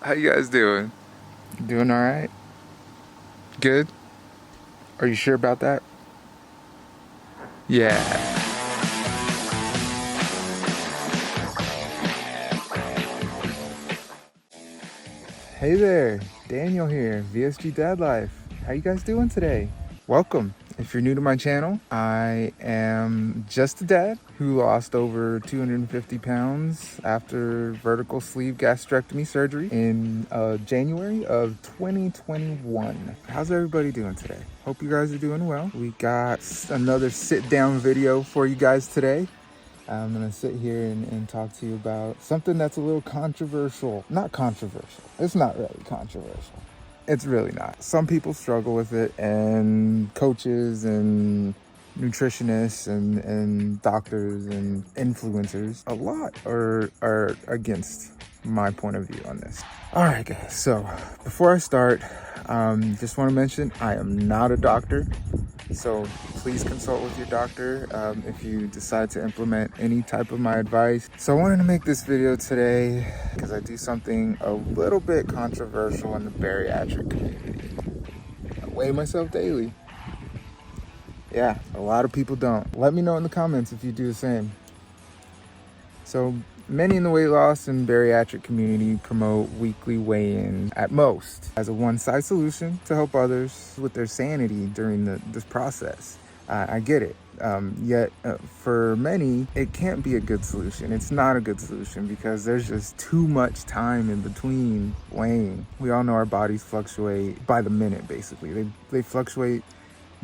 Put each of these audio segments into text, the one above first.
How you guys doing? Doing all right? Good? Are you sure about that? Yeah. Hey there, Daniel here, VSG Dad Life. How you guys doing today? Welcome. If you're new to my channel, I am just a dad who lost over 250 pounds after vertical sleeve gastrectomy surgery in January of 2021. How's everybody doing today? Hope you guys are doing well. We got another sit down video for you guys today. I'm gonna sit here and talk to you about something that's a little controversial. Not controversial. It's not really controversial. It's really not. Some people struggle with it, and coaches and nutritionists and doctors and influencers, a lot are against my point of view on this. All right, guys. So before I start, just want to mention I am not a doctor. So please consult with your doctor if you decide to implement any type of my advice. So I wanted to make this video today because I do something a little bit controversial in the bariatric community. I weigh myself daily. Yeah, a lot of people don't. Let me know in the comments if you do the same. So many in the weight loss and bariatric community promote weekly weigh-in at most as a one-size solution to help others with their sanity during this process. I get it. Yet for many, it can't be a good solution. It's not a good solution because there's just too much time in between weighing. We all know our bodies fluctuate by the minute, basically. They fluctuate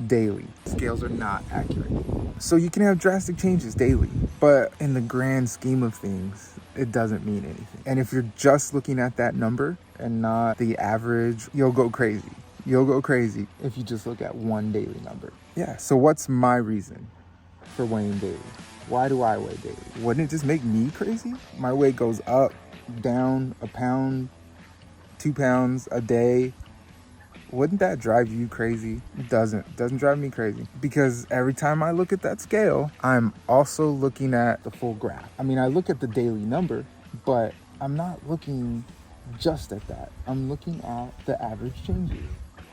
daily. Scales are not accurate. So you can have drastic changes daily, but in the grand scheme of things, it doesn't mean anything. And if you're just looking at that number and not the average, you'll go crazy. You'll go crazy if you just look at one daily number. Yeah, so what's my reason for weighing daily? Why do I weigh daily? Wouldn't it just make me crazy? My weight goes up, down, a pound, 2 pounds a day. Wouldn't that drive you crazy? It doesn't drive me crazy, because every time I look at that scale, I'm also looking at the full graph. I mean, I look at the daily number, but I'm not looking just at that. I'm looking at the average changes.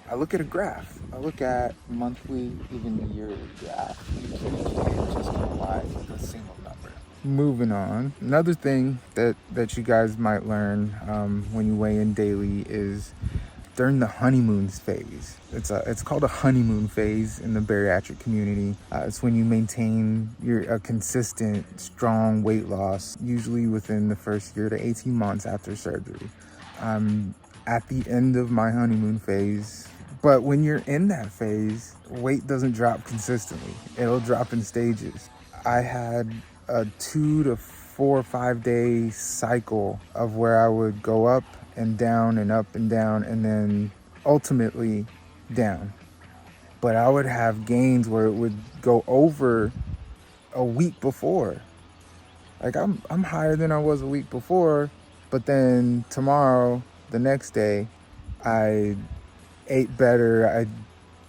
I look at a graph. I look at monthly, even the yearly graph. You can't just rely on a single number. Moving on, another thing that you guys might learn when you weigh in daily is during the honeymoon phase. It's called a honeymoon phase in the bariatric community. It's when you maintain a consistent, strong weight loss, usually within the first year to 18 months after surgery. I'm at the end of my honeymoon phase, but when you're in that phase, weight doesn't drop consistently. It'll drop in stages. I had a 2 to 4 or 5 day cycle of where I would go up and down and up and down and then ultimately down. But I would have gains where it would go over a week before. Like I'm higher than I was a week before, but then tomorrow, the next day, I ate better. I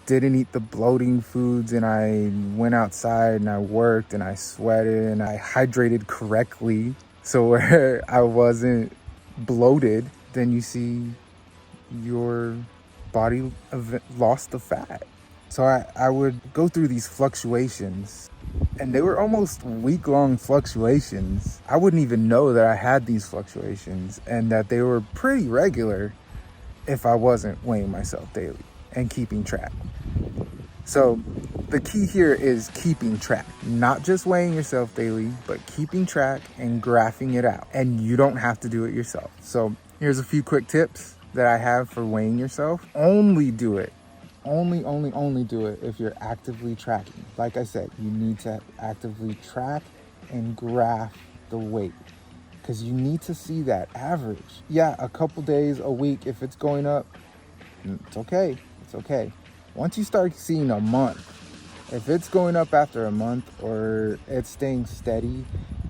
didn't eat the bloating foods, and I went outside and I worked and I sweated and I hydrated correctly. So where I wasn't bloated, then you see your body lost the fat. So I would go through these fluctuations, and they were almost week-long fluctuations. I wouldn't even know that I had these fluctuations and that they were pretty regular if I wasn't weighing myself daily and keeping track. So the key here is keeping track, not just weighing yourself daily, but keeping track and graphing it out. And you don't have to do it yourself. So here's a few quick tips that I have for weighing yourself. Only do it. Only do it if you're actively tracking. Like I said, you need to actively track and graph the weight, because you need to see that average. Yeah, a couple days, a week, if it's going up, it's okay. It's okay. Once you start seeing a month, if it's going up after a month or it's staying steady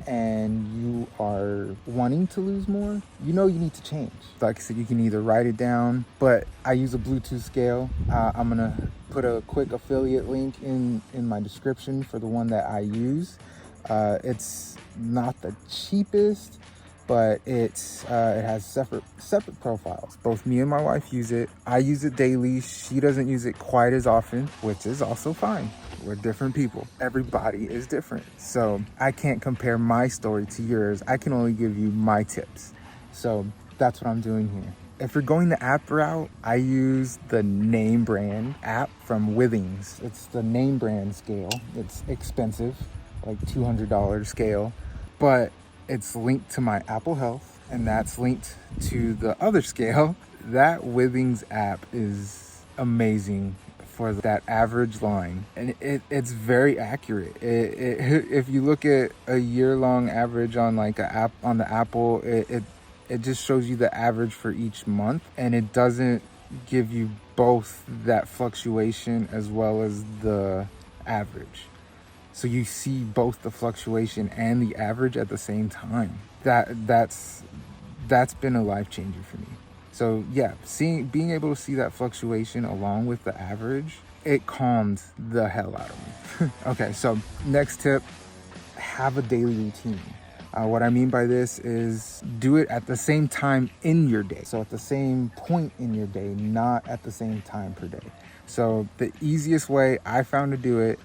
and you are wanting to lose more, you know you need to change. Like I said, you can either write it down, but I use a Bluetooth scale. I'm gonna put a quick affiliate link in my description for the one that I use. It's not the cheapest, but it has separate profiles. Both me and my wife use it. I use it daily. She doesn't use it quite as often, which is also fine. We're different people. Everybody is different. So I can't compare my story to yours. I can only give you my tips. So that's what I'm doing here. If you're going the app route, I use the name brand app from Withings. It's the name brand scale. It's expensive, like $200 scale, but it's linked to my Apple Health, and that's linked to the other scale. That Withings app is amazing for that average line, and it's very accurate. If you look at a year-long average on like a app on the Apple, it just shows you the average for each month, and it doesn't give you both that fluctuation as well as the average. So you see both the fluctuation and the average at the same time. That's been a life changer for me. So yeah, being able to see that fluctuation along with the average, it calmed the hell out of me. Okay, so next tip, have a daily routine. What I mean by this is do it at the same time in your day. So at the same point in your day, not at the same time per day. So the easiest way I found to do it,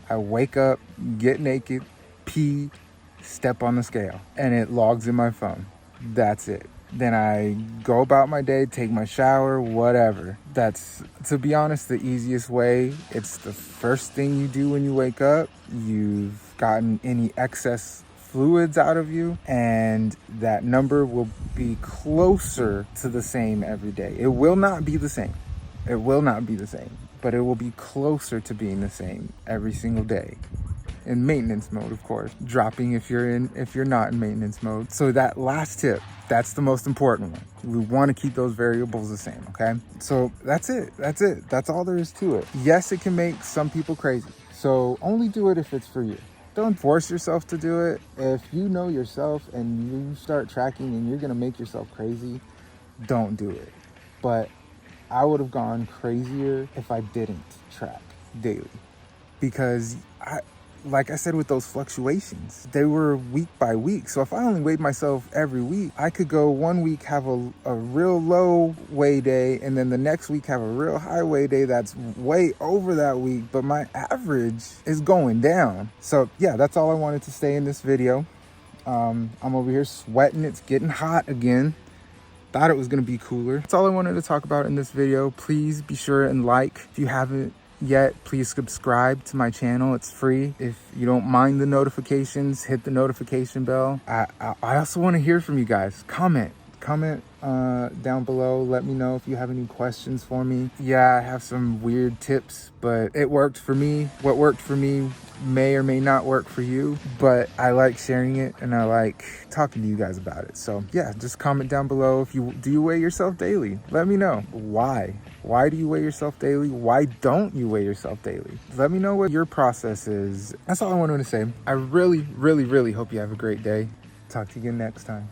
I wake up, get naked, pee, step on the scale, and it logs in my phone. That's it. Then I go about my day, take my shower, whatever. That's, to be honest, the easiest way. It's the first thing you do when you wake up. You've gotten any excess fluids out of you, and that number will be closer to the same every day. It will not be the same. It will not be the same, but it will be closer to being the same every single day. In maintenance mode, of course. Dropping if you're not in maintenance mode. So that last tip, that's the most important one. We want to keep those variables the same, okay? So that's it. That's all there is to it. Yes, it can make some people crazy. So only do it if it's for you. Don't force yourself to do it. If you know yourself and you start tracking and you're gonna make yourself crazy, don't do it. But I would have gone crazier if I didn't track daily, because like I said, with those fluctuations, they were week by week. So if I only weighed myself every week, I could go 1 week, have a real low weigh day, and then the next week have a real high weigh day that's way over that week, but my average is going down. So yeah, that's all I wanted to say in this video. I'm over here sweating. It's getting hot again. Thought it was gonna be cooler. That's all I wanted to talk about in this video. Please be sure and like. If you haven't yet, please subscribe to my channel. It's free. If you don't mind the notifications, hit the notification bell. I also want to hear from you guys. Comment down below. Let me know if you have any questions for me. Yeah, I have some weird tips, but it worked for me. What worked for me may or may not work for you, but I like sharing it and I like talking to you guys about it. So yeah, just comment down below. Do you weigh yourself daily? Let me know. Why do you weigh yourself daily? Why don't you weigh yourself daily? Let me know what your process is. That's all I wanted to say. I really, really, really hope you have a great day. Talk to you again next time.